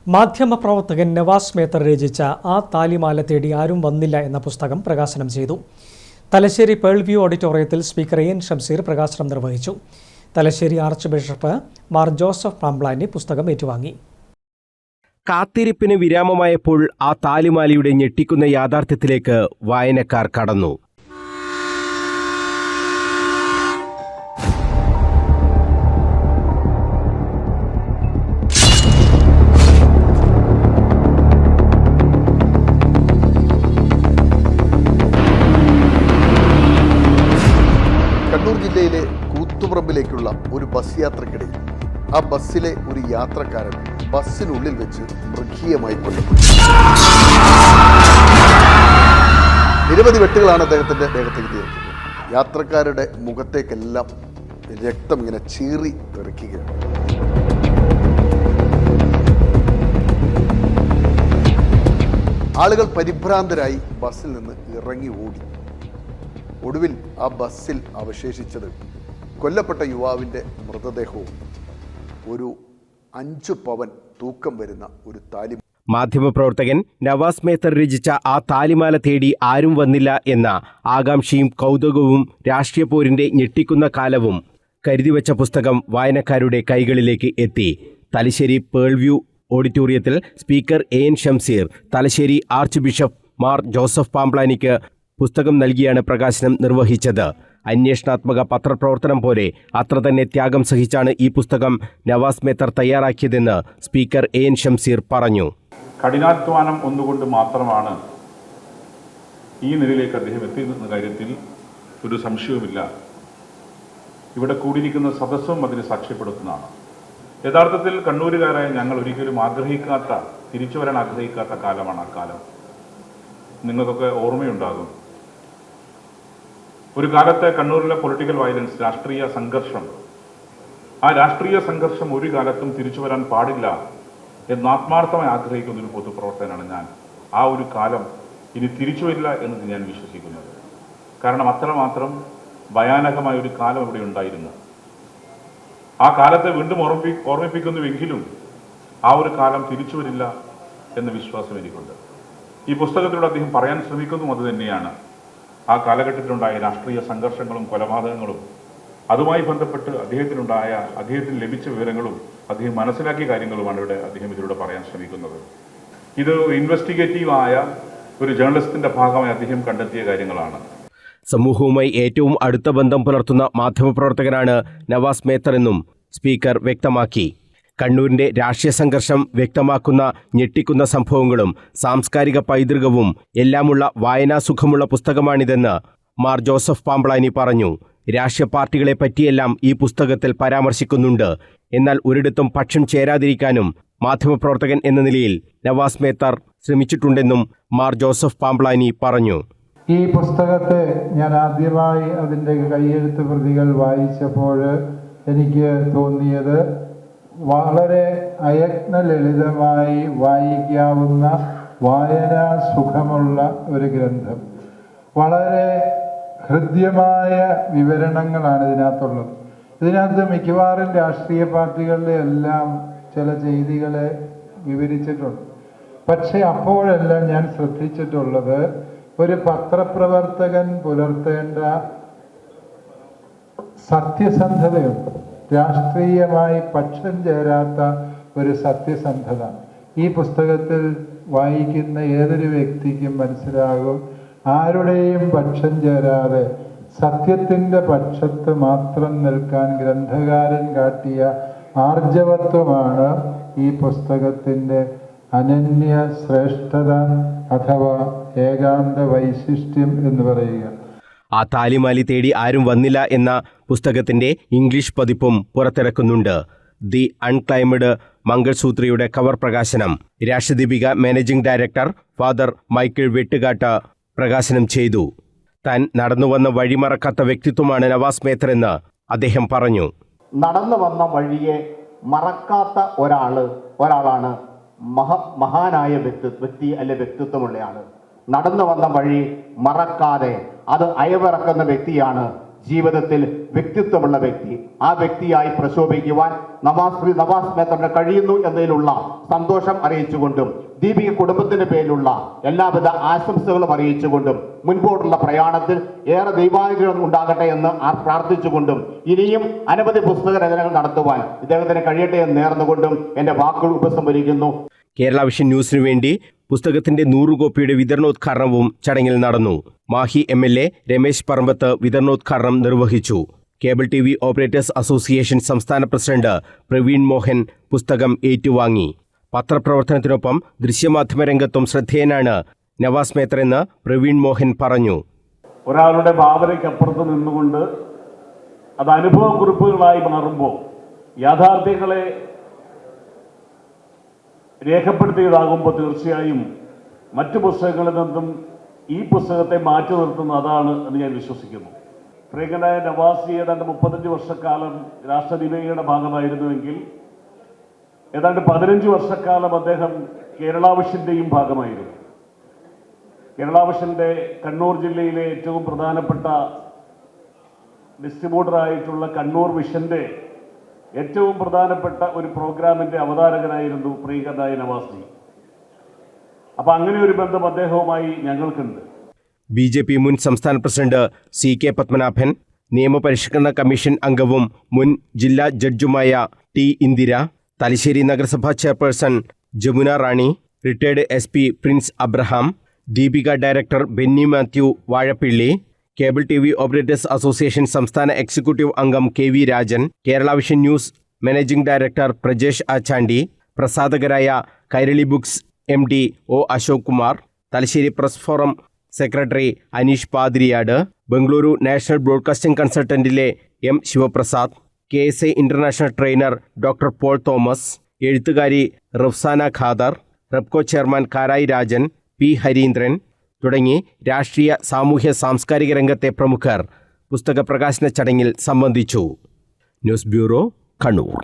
മാധ്യമപ്രവർത്തകൻ നവാസ് മേത്തർ രചിച്ച ആ താലിമാല തേടി ആരും വന്നില്ല എന്ന പുസ്തകം പ്രകാശനം ചെയ്തു. തലശ്ശേരി പേൾ വ്യൂ ഓഡിറ്റോറിയത്തിൽ സ്പീക്കർ എൻ ഷംസീർ പ്രകാശനം നിർവഹിച്ചു. Thalassery archbishop Mar Joseph Pamplany പുസ്തകം ഏറ്റുവാങ്ങി. കാത്തിരിപ്പിന് വിരാമമായപ്പോൾ ആ താലിമാലയുടെ ഞെട്ടിക്കുന്ന യാഥാർത്ഥ്യത്തിലേക്ക് വായനക്കാർ കടന്നു. കണ്ണൂർ ജില്ലയിലെ കൂത്തുപറമ്പിലേക്കുള്ള ഒരു ബസ് യാത്രക്കിടയിൽ ആ ബസ്സിലെ ഒരു യാത്രക്കാരൻ ബസ്സിനുള്ളിൽ വെച്ച് മൃഗീയമായി കൊല്ലപ്പെട്ടു. നിരവധി വെട്ടുകളാണ് അദ്ദേഹത്തിന്റെ ദേഹത്തേക്ക് തീർക്കുന്നത്. യാത്രക്കാരുടെ മുഖത്തേക്കെല്ലാം രക്തം ഇങ്ങനെ ചീറി തെറിക്കുകയാണ്. ആളുകൾ പരിഭ്രാന്തരായി ബസ്സിൽ നിന്ന് ഇറങ്ങി ഓടി. ഒടുവിൽ ആ ബസ്സിൽ അവശേഷിച്ചത് കൊല്ലപ്പെട്ട യുവാവിൻ്റെ മൃതദേഹവും ഒരു 5 പവൻ തൂക്കം വരുന്ന ഒരു താലി. മാധ്യമപ്രവർത്തകൻ നവാസ് മേത്തർ രചിച്ച ആ താലിമാല തേടി ആരും വന്നില്ല എന്ന ആകാംക്ഷയും കൗതുകവും രാഷ്ട്രീയ പോരിന്റെ ഞെട്ടിക്കുന്ന കാലവും കരുതിവെച്ച പുസ്തകം വായനക്കാരുടെ കൈകളിലേക്ക് എത്തി. തലശ്ശേരി പേൾ വ്യൂ ഓഡിറ്റോറിയത്തിൽ speaker N Shamseer Thalassery archbishop Mar Joseph പാംബ്ലാനിക്ക് പുസ്തകം നൽകിയാണ് പ്രകാശനം നിർവഹിച്ചത്. അന്വേഷണാത്മക പത്രപ്രവർത്തനം പോലെ അത്ര തന്നെ ത്യാഗം സഹിച്ചാണ് ഈ പുസ്തകം നവാസ് മേത്തർ തയ്യാറാക്കിയതെന്ന് സ്പീക്കർ എൻ ഷംസീർ പറഞ്ഞു. കഠിനാധ്വാനം ഒന്നുകൊണ്ട് മാത്രമാണ് ഈ നിലയിലേക്ക് അദ്ദേഹം എത്തിയെന്ന കാര്യത്തിൽ ഒരു സംശയവുമില്ല. ഇവിടെ കൂടിയിരിക്കുന്ന സദസ്സും അതിന് സാക്ഷ്യപ്പെടുത്തുന്നതാണ്. യഥാർത്ഥത്തിൽ കണ്ണൂരുകാരായ ഞങ്ങൾ ഒരിക്കലും തിരിച്ചു വരാൻ ആഗ്രഹിക്കാത്ത കാലമാണ് ആ കാലം. നിങ്ങൾക്കൊക്കെ ഓർമ്മയുണ്ടാകും, ഒരു കാലത്തെ കണ്ണൂരിലെ പൊളിറ്റിക്കൽ വയലൻസ്, രാഷ്ട്രീയ സംഘർഷം, ആ രാഷ്ട്രീയ സംഘർഷം ഒരു കാലത്തും തിരിച്ചു വരാൻ പാടില്ല എന്ന് ആത്മാർത്ഥമായി ആഗ്രഹിക്കുന്ന ഒരു പൊതുപ്രവർത്തകനാണ് ഞാൻ. ആ ഒരു കാലം ഇനി തിരിച്ചു വരില്ല എന്നത് ഞാൻ വിശ്വസിക്കുന്നത്. കാരണം അത്രമാത്രം ഭയാനകമായ ഒരു കാലം ഇവിടെ ഉണ്ടായിരുന്നു. ആ കാലത്തെ വീണ്ടും ഓർമ്മിപ്പിക്കുന്നുവെങ്കിലും ആ ഒരു കാലം തിരിച്ചു വരില്ല എന്ന വിശ്വാസം എനിക്കുണ്ട്. ഈ പുസ്തകത്തിലൂടെ അദ്ദേഹം പറയാൻ ശ്രമിക്കുന്നതും അതുതന്നെയാണ്. ആ കാലഘട്ടത്തിലുണ്ടായ രാഷ്ട്രീയ സംഘർഷങ്ങളും കൊലപാതകങ്ങളും അതുമായി ബന്ധപ്പെട്ട് അദ്ദേഹത്തിന് ലഭിച്ച വിവരങ്ങളും അദ്ദേഹം മനസ്സിലാക്കിയ കാര്യങ്ങളുമാണ് അദ്ദേഹം ഇതിലൂടെ പറയാൻ ശ്രമിക്കുന്നത്. ഇത് ഇൻവെസ്റ്റിഗേറ്റീവായ ഒരു ജേർണലിസ്റ്റിന്റെ ഭാഗമായി അദ്ദേഹം കണ്ടെത്തിയ കാര്യങ്ങളാണ്. സമൂഹവുമായി ഏറ്റവും അടുത്ത ബന്ധം പുലർത്തുന്ന മാധ്യമപ്രവർത്തകനാണ് നവാസ് മേത്തർ എന്നും സ്പീക്കർ വ്യക്തമാക്കി. കണ്ണൂരിന്റെ രാഷ്ട്രീയ സംഘർഷം വ്യക്തമാക്കുന്ന ഞെട്ടിക്കുന്ന സംഭവങ്ങളും സാംസ്കാരിക പൈതൃകവും എല്ലാമുള്ള വായനാസുഖമുള്ള പുസ്തകമാണിതെന്ന് മാർ ജോസഫ് പാംബ്ലാനി പറഞ്ഞു. രാഷ്ട്രീയ പാർട്ടികളെ പറ്റിയെല്ലാം ഈ പുസ്തകത്തിൽ പരാമർശിക്കുന്നുണ്ട്. എന്നാൽ ഒരിടത്തും പക്ഷം ചേരാതിരിക്കാനും മാധ്യമപ്രവർത്തകൻ എന്ന നിലയിൽ നവാസ് മേത്തർ ശ്രമിച്ചിട്ടുണ്ടെന്നും മാർ ജോസഫ് പാംബ്ലാനി പറഞ്ഞു. ഈ പുസ്തകത്തെ ഞാൻ ആദ്യമായി അതിൻ്റെ കൈയെഴുത്ത് പ്രതികൾ വായിച്ചപ്പോൾ എനിക്ക് തോന്നിയത് വളരെ അയത്ന ലളിതമായി വായിക്കാവുന്ന വായനാ സുഖമുള്ള ഒരു ഗ്രന്ഥം. വളരെ ഹൃദ്യമായ വിവരണങ്ങളാണ് ഇതിനകത്തുള്ളത്. ഇതിനകത്ത് മിക്കവാറും രാഷ്ട്രീയ പാർട്ടികളുടെ എല്ലാം ചില ചെയ്തികളെ വിവരിച്ചിട്ടുണ്ട്. പക്ഷെ അപ്പോഴെല്ലാം ഞാൻ ശ്രദ്ധിച്ചിട്ടുള്ളത് ഒരു പത്രപ്രവർത്തകൻ പുലർത്തേണ്ട സത്യസന്ധതയുണ്ട്. രാഷ്ട്രീയമായി പക്ഷം ചേരാത്ത ഒരു സത്യസന്ധത ഈ പുസ്തകത്തിൽ വായിക്കുന്ന ഏതൊരു വ്യക്തിക്കും മനസ്സിലാകും. ആരുടെയും പക്ഷം ചേരാതെ സത്യത്തിൻ്റെ പക്ഷത്ത് മാത്രം നിൽക്കാൻ ഗ്രന്ഥകാരൻ കാട്ടിയ ആർജവത്വമാണ് ഈ പുസ്തകത്തിൻ്റെ അനന്യ ശ്രേഷ്ഠത അഥവാ ഏകാന്ത വൈശിഷ്ട്യം എന്ന് പറയുക. ആ താലിമാല തേടി ആരും വന്നില്ല എന്ന പുസ്തകത്തിന്റെ ഇംഗ്ലീഷ് പതിപ്പും പുറത്തിറക്കുന്നുണ്ട്. ദി അൺക്ലൈംഡ് മംഗൾസൂത്രിയുടെ കവർ പ്രകാശനം Rashtradeepika managing director father Michael Vettukattu പ്രകാശനം ചെയ്തു. താൻ നടന്നുവന്ന വഴി മറക്കാത്ത വ്യക്തിത്വമാണ് നവാസ് മേത്തർ എന്ന് അദ്ദേഹം പറഞ്ഞു. നടന്നു വന്ന വഴിയെ മറക്കാത്ത ഒരാളാണ് മഹാനായ വ്യക്തി അല്ലെ വ്യക്തിത്വമുള്ളയാള്. നടന്നു വന്ന വഴി മറക്കാതെ അത് അയവിറക്കുന്ന വ്യക്തിയാണ് ജീവിതത്തിൽ വ്യക്തിത്വമുള്ള വ്യക്തി, ആ വ്യക്തിയായി പ്രശോഭിക്കുവാൻ നവാസ് മേത്തറിന് കഴിയുന്നു എന്നതിലുള്ള സന്തോഷം അറിയിച്ചുകൊണ്ടും ദീപിക കുടുംബത്തിന്റെ പേരിലുള്ള എല്ലാവിധ ആശംസകളും അറിയിച്ചുകൊണ്ടും മുൻപോട്ടുള്ള പ്രയാണത്തിൽ ഏറെ ദൈവാനുഗ്രഹം ഉണ്ടാകട്ടെ എന്ന് പ്രാർത്ഥിച്ചുകൊണ്ടും ഇനിയും അനവധി പുസ്തക രചനകൾ നടത്തുവാൻ ഇദ്ദേഹത്തിന് കഴിയട്ടെ എന്ന് നേർന്നുകൊണ്ടും എന്റെ വാക്കുകൾ ഉപസംഹരിക്കുന്നു. കേരള വിഷൻ ന്യൂസിനു വേണ്ടി പുസ്തകത്തിന്റെ 100 കോപ്പിയുടെ വിതരണോദ്ഘാടനവും ചടങ്ങിൽ നടന്നു. മാഹി MLA രമേശ് പറമ്പത്ത് വിതരണോദ്ഘാടനം നിർവഹിച്ചു. കേബിൾ TV ഓപ്പറേറ്റേഴ്സ് അസോസിയേഷൻ സംസ്ഥാന പ്രസിഡന്റ് പ്രവീൺ മോഹൻ പുസ്തകം ഏറ്റുവാങ്ങി. പത്രപ്രവർത്തനത്തിനൊപ്പം ദൃശ്യമാധ്യമ രംഗത്തും ശ്രദ്ധേയനാണ് നവാസ് മേത്തർ എന്ന് പ്രവീൺ മോഹൻ പറഞ്ഞു. ഒരാളുടെ ഭാവനയ്ക്കപ്പുറത്ത് നിന്നുകൊണ്ട് അത് അനുഭവക്കുറിപ്പുകളായി മാറുമ്പോൾ യാഥാർത്ഥ്യങ്ങളെ രേഖപ്പെടുത്തിയതാകുമ്പോൾ തീർച്ചയായും മറ്റു പുസ്തകങ്ങളിൽ നിന്നും ഈ പുസ്തകത്തെ മാറ്റി നിർത്തുന്നത് അതാണ് എന്ന് ഞാൻ വിശ്വസിക്കുന്നു. പ്രിയങ്കനായ നവാസ് ഏതാണ്ട് 35 വർഷക്കാലം രാഷ്ട്രദീപികയുടെ ഭാഗമായിരുന്നുവെങ്കിൽ ഏതാണ്ട് 15 വർഷക്കാലം അദ്ദേഹം കേരള വിഷന്റെയും ഭാഗമായിരുന്നു. കേരള വിഷന്റെ കണ്ണൂർ ജില്ലയിലെ ഏറ്റവും പ്രധാനപ്പെട്ട ഡിസ്ട്രിബ്യൂട്ടറായിട്ടുള്ള കണ്ണൂർ വിഷന്റെ ഏറ്റവും പ്രധാനപ്പെട്ട ഒരു പ്രോഗ്രാമിന്റെ അവതാരകനായിരുന്നു പ്രിയങ്കരനായ നവാസ്. അപ്പൊ അങ്ങനെ ഒരു ബന്ധം അദ്ദേഹവുമായി ഞങ്ങൾക്കുണ്ട്. BJP മുൻ സംസ്ഥാന പ്രസിഡന്റ് CK പത്മനാഭൻ, നിയമപരിഷ്കരണ കമ്മീഷൻ അംഗവും മുൻ ജില്ലാ ജഡ്ജുമായ T ഇന്ദിര, തലശ്ശേരി നഗരസഭാ chairperson Jamuna Rani, retired SP Prince Abraham, Deepika director Benny Mathew Vazhappilly, cable TV operators association സംസ്ഥാന എക്സിക്യൂട്ടീവ് അംഗം KV Rajan, Kerala vision news managing director Prajesh Achandi, പ്രസാധകരായ Kairali books MD O Ashok Kumar, Thalassery press forum secretary Aneesh Pathiriyad, Bengaluru national broadcasting കൺസൾട്ടന്റിലെ M Sivaprasad, KSA international trainer doctor Paul Thomas, എഴുത്തുകാരി റഫ്സാന ഖാദർ, റെപ്കോ ചെയർമാൻ കാരായി രാജൻ, P ഹരീന്ദ്രൻ തുടങ്ങി രാഷ്ട്രീയ സാമൂഹ്യ സാംസ്കാരിക രംഗത്തെ പ്രമുഖർ പുസ്തക പ്രകാശന ചടങ്ങിൽ സംബന്ധിച്ചു. News bureau, Kannur.